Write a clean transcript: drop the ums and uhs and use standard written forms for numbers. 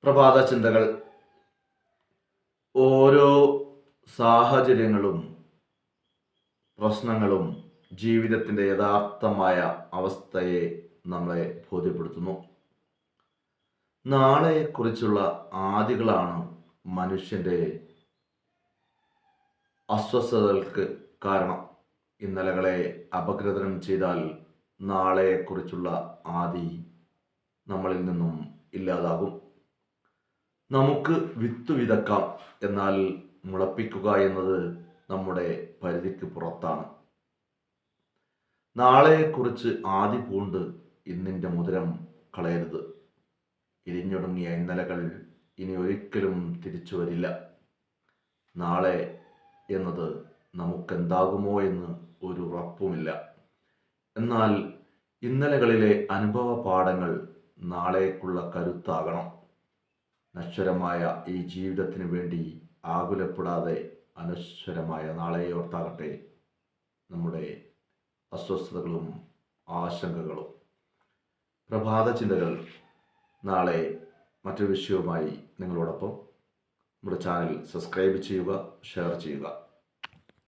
പ്രഭാത ചിന്തകൾ. ഓരോ സാഹചര്യങ്ങളും പ്രശ്നങ്ങളും ജീവിതത്തിൻ്റെ യഥാർത്ഥമായ അവസ്ഥയെ നമ്മളെ ബോധ്യപ്പെടുത്തുന്നു. നാളെക്കുറിച്ചുള്ള ആദികളാണ് മനുഷ്യൻ്റെ അസ്വസ്ഥതകൾക്ക് കാരണം. ഇന്നലകളെ അപഗ്രഥനം ചെയ്താൽ നാളെക്കുറിച്ചുള്ള ആദി നമ്മളിൽ നിന്നും ഇല്ലാതാകും. നമുക്ക് വിത്ത് വിതക്കാം, എന്നാൽ മുളപ്പിക്കുക എന്നത് നമ്മുടെ പരിധിക്ക് പുറത്താണ്. നാളെക്കുറിച്ച് ആദി പൂണ്ട് ഇന്നിൻ്റെ മുതരം കളയരുത്. ഇരിഞ്ഞൊടുങ്ങിയ ഇന്നലകൾ ഇനി ഒരിക്കലും തിരിച്ചു വരില്ല. നാളെ എന്നത് നമുക്കെന്താകുമോ എന്ന് ഒരു ഉറപ്പുമില്ല. എന്നാൽ ഇന്നലകളിലെ അനുഭവ പാഠങ്ങൾ നാളേക്കുള്ള കരുത്താകണം. നശ്വരമായ ഈ ജീവിതത്തിന് വേണ്ടി ആകുലപ്പെടാതെ അനശ്വരമായ നാളെയോർത്താകട്ടെ നമ്മുടെ അസ്വസ്ഥതകളും ആശങ്കകളും. പ്രഭാത ചിന്തകൾ നാളെ മറ്റൊരു വിഷയവുമായി നിങ്ങളോടൊപ്പം. നമ്മുടെ ചാനൽ സബ്സ്ക്രൈബ് ചെയ്യുക, ഷെയർ ചെയ്യുക.